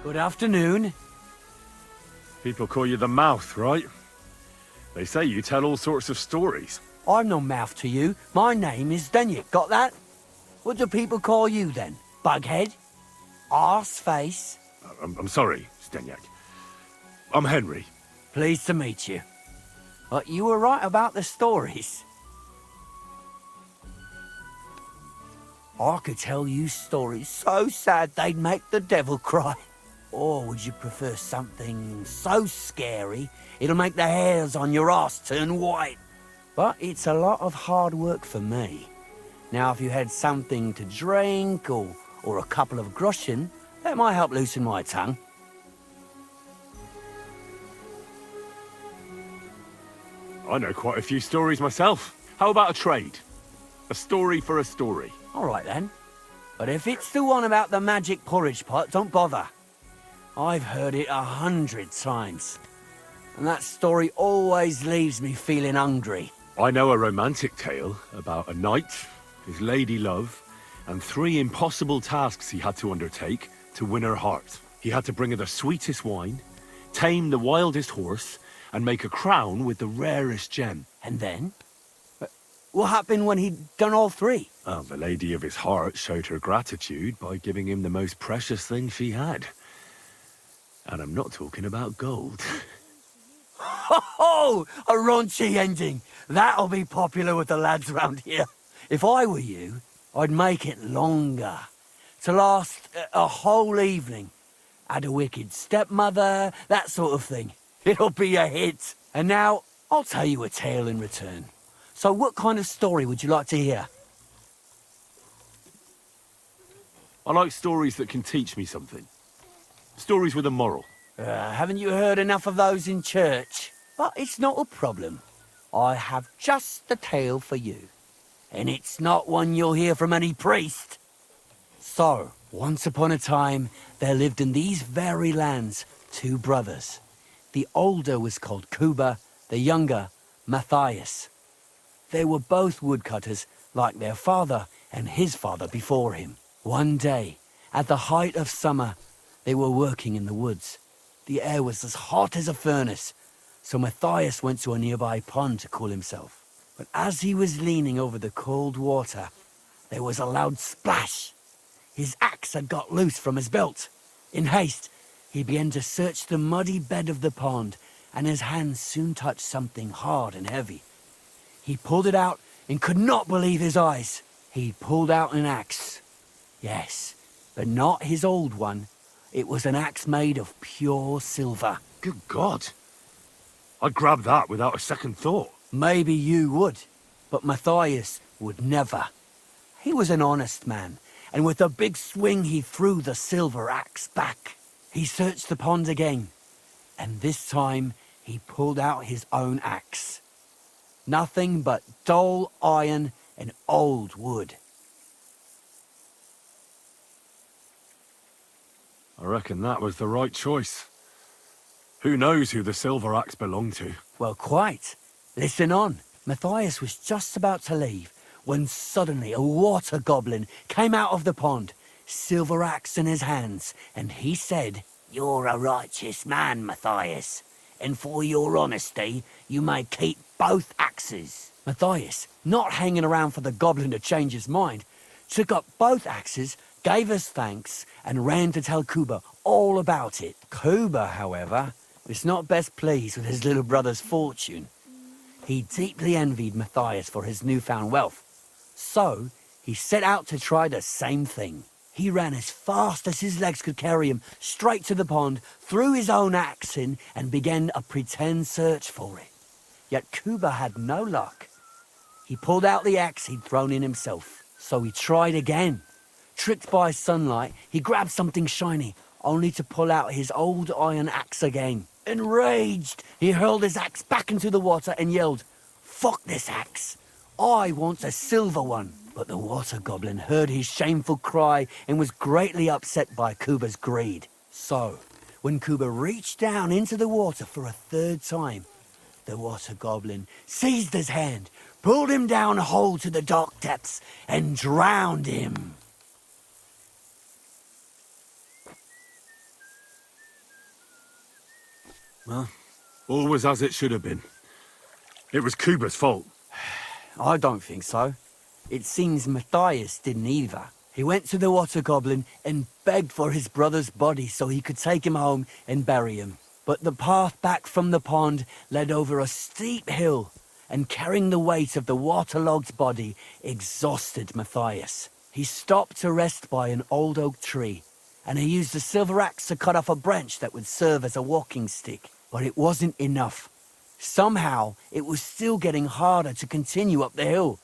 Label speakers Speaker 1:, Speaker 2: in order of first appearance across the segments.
Speaker 1: Good afternoon.
Speaker 2: People call you the Mouth, right? They say you tell all sorts of stories.
Speaker 1: I'm no mouth to you. My name is Denyek, got that? What do people call you then? Bughead? Arseface?
Speaker 2: I'm sorry, Stenyak. I'm Henry.
Speaker 1: Pleased to meet you. But you were right about the stories. I could tell you stories so sad they'd make the devil cry. Or would you prefer something so scary it'll make the hairs on your ass turn white? But it's a lot of hard work for me. Now, if you had something to drink or a couple of groschen, that might help loosen my tongue.
Speaker 2: I know quite a few stories myself. How about a trade? A story for a story.
Speaker 1: All right then. But if it's the one about the magic porridge pot, don't bother. I've heard it 100 times. And that story always leaves me feeling hungry.
Speaker 2: I know a romantic tale about a knight, his lady love, and 3 impossible tasks he had to undertake to win her heart. He had to bring her the sweetest wine, tame the wildest horse, and make a crown with the rarest gem.
Speaker 1: And then? What happened when he'd done all 3?
Speaker 2: Well, the lady of his heart showed her gratitude by giving him the most precious thing she had. And I'm not talking about gold.
Speaker 1: Ho! A raunchy ending. That'll be popular with the lads round here. If I were you, I'd make it longer. To last a whole evening. Add a wicked stepmother, that sort of thing. It'll be a hit. And now, I'll tell you a tale in return. So what kind of story would you like to hear?
Speaker 2: I like stories that can teach me something. Stories with a moral.
Speaker 1: Haven't you heard enough of those in church? But it's not a problem. I have just the tale for you. And it's not one you'll hear from any priest. So, once upon a time, there lived in these very lands 2 brothers. The older was called Kuba, the younger, Matthias. They were both woodcutters, like their father and his father before him. One day, at the height of summer, they were working in the woods. The air was as hot as a furnace, so Matthias went to a nearby pond to cool himself. But as he was leaning over the cold water, there was a loud splash. His axe had got loose from his belt. In haste, he began to search the muddy bed of the pond, and his hands soon touched something hard and heavy. He pulled it out and could not believe his eyes. He pulled out an axe. Yes, but not his old one. It was an axe made of pure silver.
Speaker 2: Good God. I'd grab that without a second thought.
Speaker 1: Maybe you would, but Matthias would never. He was an honest man, and with a big swing he threw the silver axe back. He searched the pond again, and this time he pulled out his own axe. Nothing but dull iron and old wood.
Speaker 2: I reckon that was the right choice. Who knows who the silver axe belonged to?
Speaker 1: Well, quite. Listen on. Matthias was just about to leave when suddenly a water goblin came out of the pond, silver axe in his hands, and he said, "You're a righteous man, Matthias, and for your honesty, you may keep both axes." Matthias, not hanging around for the goblin to change his mind, took up both axes, gave us thanks, and ran to tell Kuba all about it. Kuba, however, was not best pleased with his little brother's fortune. He deeply envied Matthias for his newfound wealth. So, he set out to try the same thing. He ran as fast as his legs could carry him straight to the pond, threw his own axe in, and began a pretend search for it. Yet Kuba had no luck. He pulled out the axe he'd thrown in himself. So he tried again. Tricked by sunlight, he grabbed something shiny, only to pull out his old iron axe again. Enraged, he hurled his axe back into the water and yelled, "Fuck this axe! I want a silver one." But the water goblin heard his shameful cry and was greatly upset by Kuba's greed. So, when Kuba reached down into the water for a 3rd time, the water goblin seized his hand, pulled him down whole to the dark depths, and drowned him.
Speaker 2: Well, all was as it should have been. It was Kuba's fault.
Speaker 1: I don't think so. It seems Matthias didn't either. He went to the water goblin and begged for his brother's body so he could take him home and bury him. But the path back from the pond led over a steep hill, and carrying the weight of the waterlogged body exhausted Matthias. He stopped to rest by an old oak tree, and he used a silver axe to cut off a branch that would serve as a walking stick. But it wasn't enough. Somehow, it was still getting harder to continue up the hill.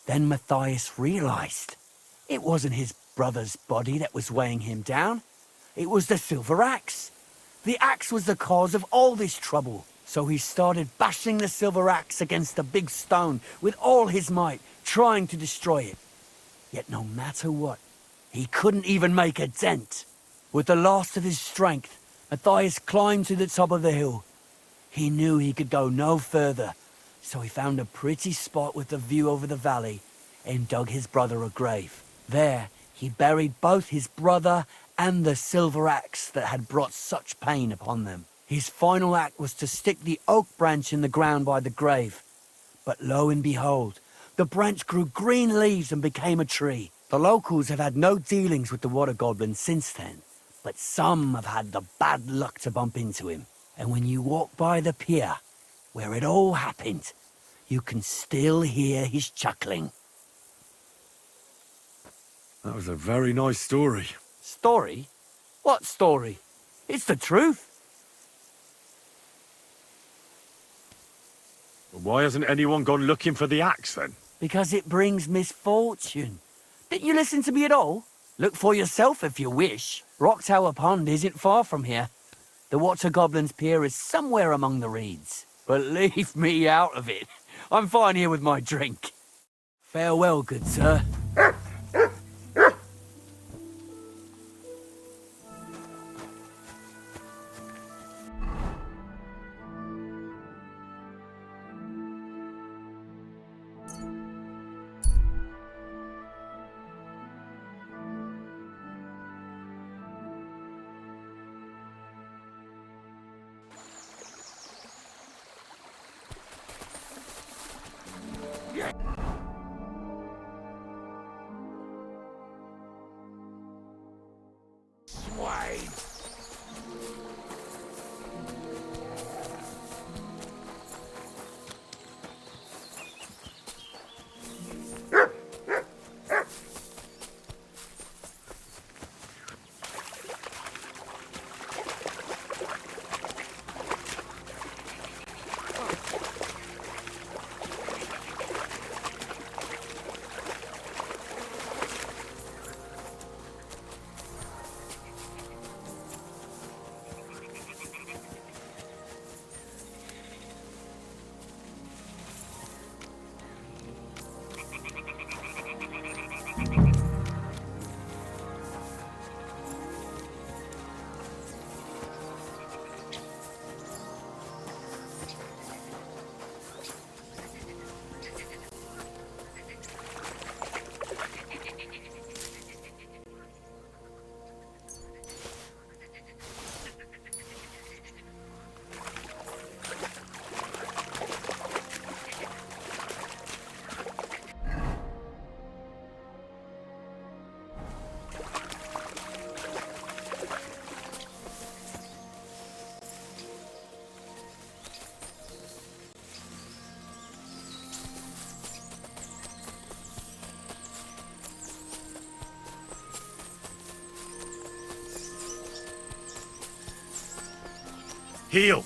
Speaker 1: Then Matthias realized it wasn't his brother's body that was weighing him down. It was the silver axe. The axe was the cause of all this trouble. So he started bashing the silver axe against the big stone with all his might, trying to destroy it. Yet no matter what, he couldn't even make a dent. With the last of his strength, Matthias climbed to the top of the hill. He knew he could go no further, so he found a pretty spot with a view over the valley and dug his brother a grave. There, he buried both his brother and the silver axe that had brought such pain upon them. His final act was to stick the oak branch in the ground by the grave. But lo and behold, the branch grew green leaves and became a tree. The locals have had no dealings with the water goblin since then, but some have had the bad luck to bump into him. And when you walk by the pier, where it all happened, you can still hear his chuckling.
Speaker 2: That was a very nice story.
Speaker 1: Story? What story? It's the truth.
Speaker 2: Why hasn't anyone gone looking for the axe, then?
Speaker 1: Because it brings misfortune. Didn't you listen to me at all? Look for yourself if you wish. Rock Tower Pond isn't far from here. The Water Goblin's pier is somewhere among the reeds. But leave me out of it. I'm fine here with my drink. Farewell, good sir.
Speaker 2: Heal!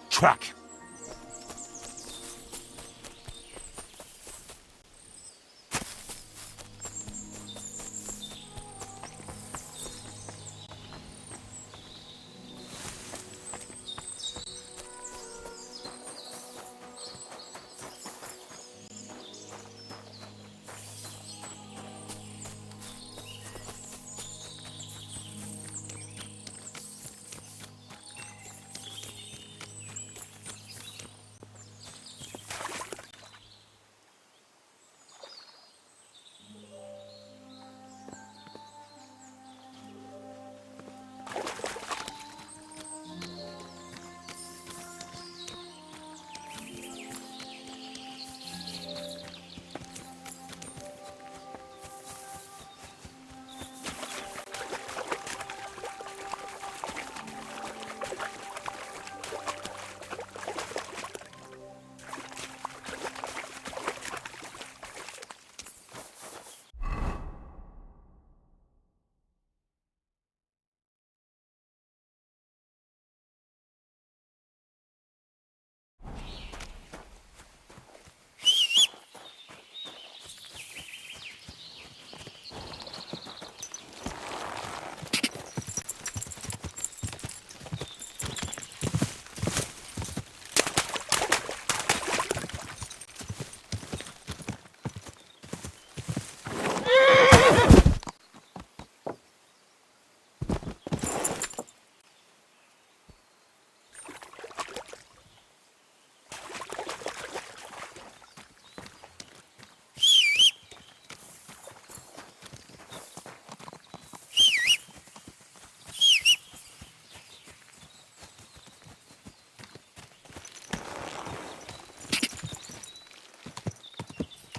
Speaker 2: Track!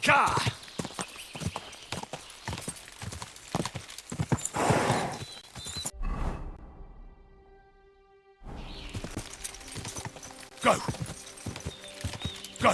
Speaker 2: Ka! Go! Go!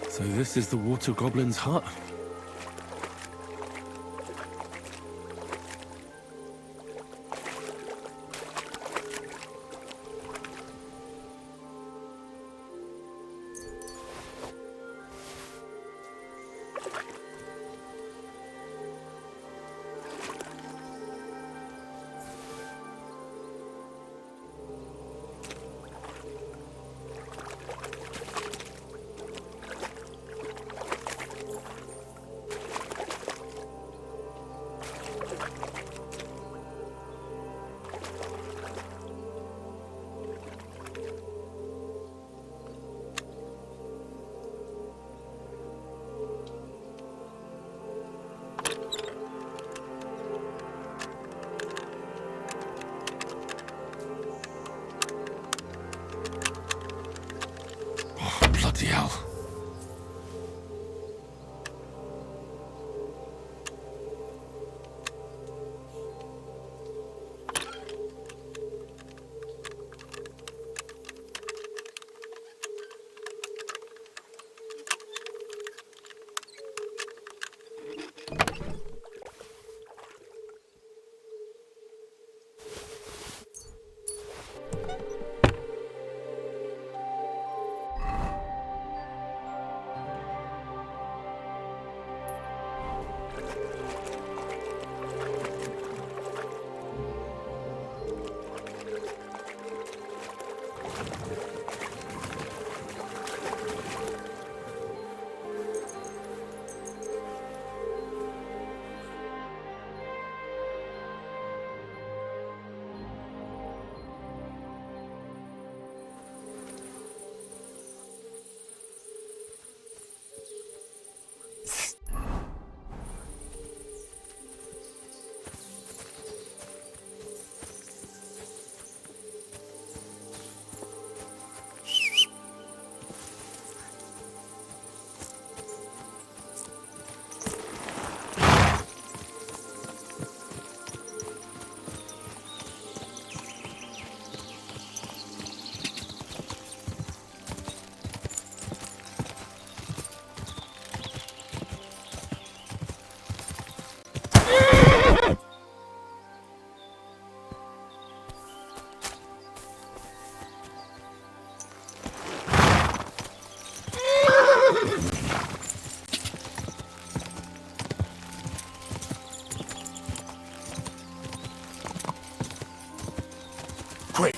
Speaker 2: So this is the water goblin's hut? Bloody hell. Quick!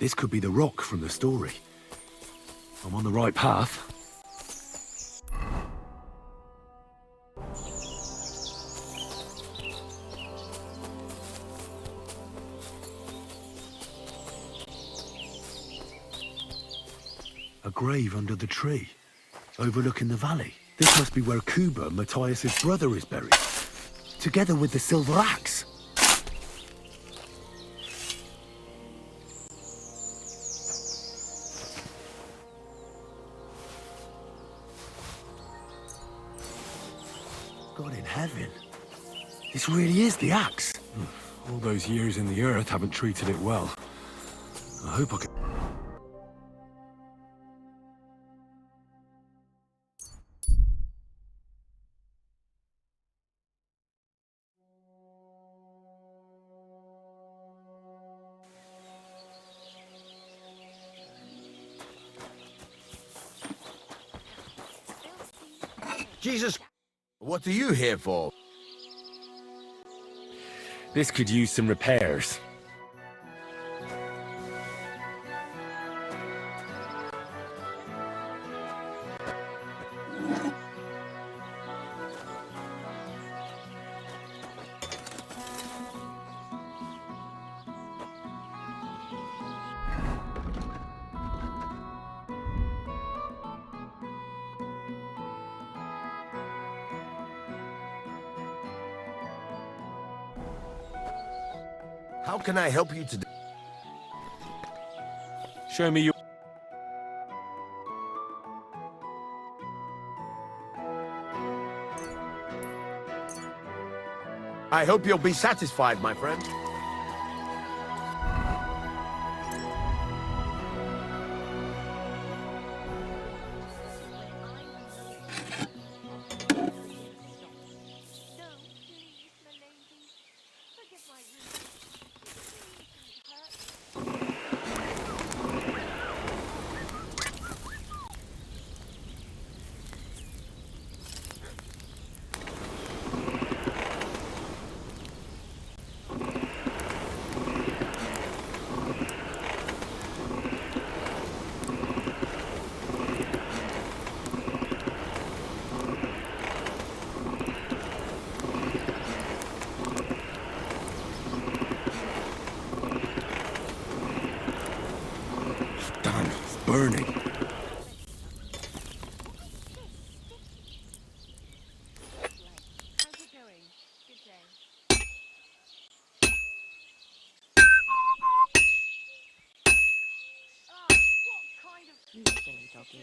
Speaker 2: This could be the rock from the story. I'm on the right path. A grave under the tree, overlooking the valley. This must be where Kuba, Matthias's brother, is buried, together with the silver axe. God in heaven. This really is the axe. All those years in the earth haven't treated it well. I hope I can...
Speaker 3: Jesus, what are you here for?
Speaker 2: This could use some repairs.
Speaker 3: How can I help you today?
Speaker 2: Show me your...
Speaker 3: I hope you'll be satisfied, my friend.
Speaker 2: Damn, it's burning.
Speaker 4: How's it going? Good day. Oh, what kind of... You silly doggy.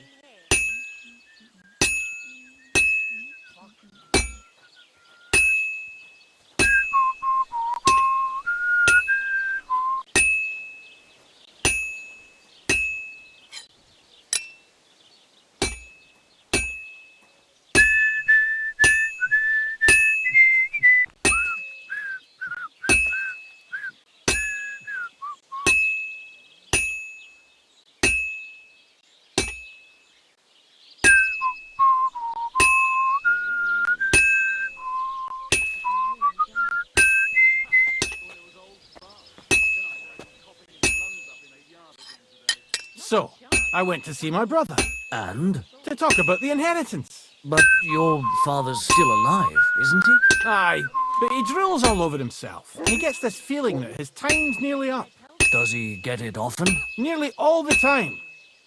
Speaker 5: So, I went to see my brother
Speaker 6: And?
Speaker 5: to talk about the inheritance.
Speaker 6: But your father's still alive, isn't he?
Speaker 5: Aye, but he drills all over himself. And he gets this feeling that his time's nearly up.
Speaker 6: Does he get it often?
Speaker 5: Nearly all the time.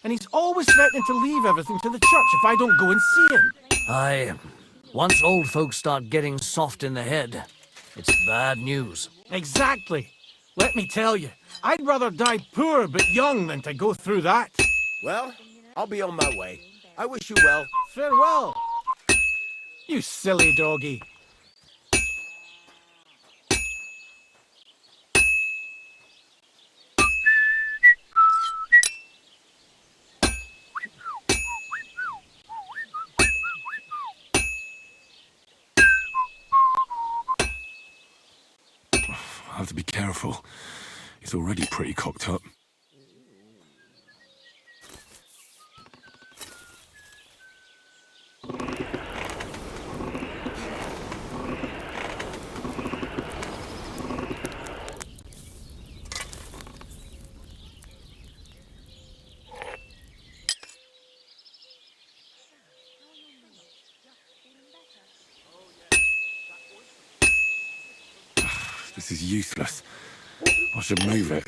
Speaker 5: And he's always threatening to leave everything to the church if I don't go and see him.
Speaker 6: Aye. Once old folks start getting soft in the head, it's bad news.
Speaker 5: Exactly. Let me tell you, I'd rather die poor but young than to go through that.
Speaker 3: Well, I'll be on my way. I wish you well.
Speaker 5: Farewell. You silly doggy.
Speaker 2: I'll have to be careful. He's already pretty cocked up. This is useless. I should move it.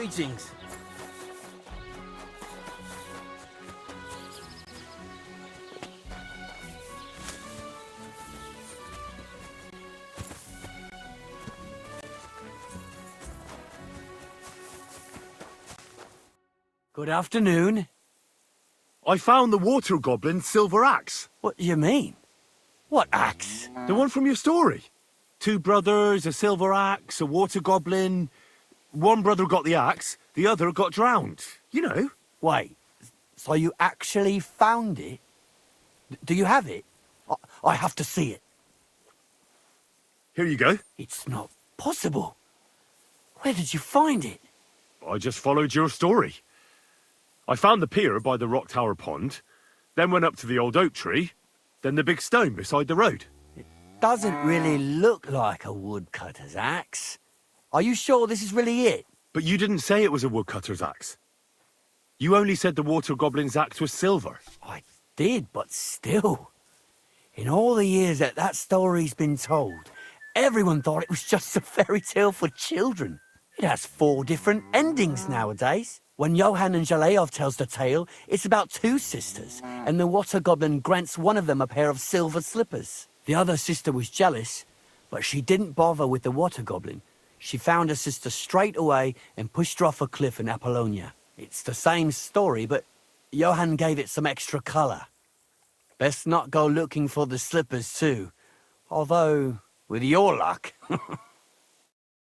Speaker 5: Greetings.
Speaker 1: Good afternoon.
Speaker 2: I found the water goblin's silver axe.
Speaker 1: What do you mean? What axe?
Speaker 2: The one from your story. 2 brothers, a silver axe, a water goblin. One brother got the axe, the other got drowned. You know.
Speaker 1: Wait, so you actually found it? Do you have it? I have to see it.
Speaker 2: Here you go.
Speaker 1: It's not possible. Where did you find it?
Speaker 2: I just followed your story. I found the pier by the rock tower pond, then went up to the old oak tree, then the big stone beside the road.
Speaker 1: Doesn't really look like a woodcutter's axe. Are you sure this is really it?
Speaker 2: But you didn't say it was a woodcutter's axe. You only said the water goblin's axe was silver.
Speaker 1: I did, but still. In all the years that story's been told, everyone thought it was just a fairy tale for children. It has 4 different endings nowadays. When Johann and Jaleov tells the tale, it's about 2 sisters, and the water goblin grants one of them a pair of silver slippers. The other sister was jealous, but she didn't bother with the water goblin. She found her sister straight away and pushed her off a cliff in Apollonia. It's the same story, but Johann gave it some extra colour. Best not go looking for the slippers too. Although, with your luck,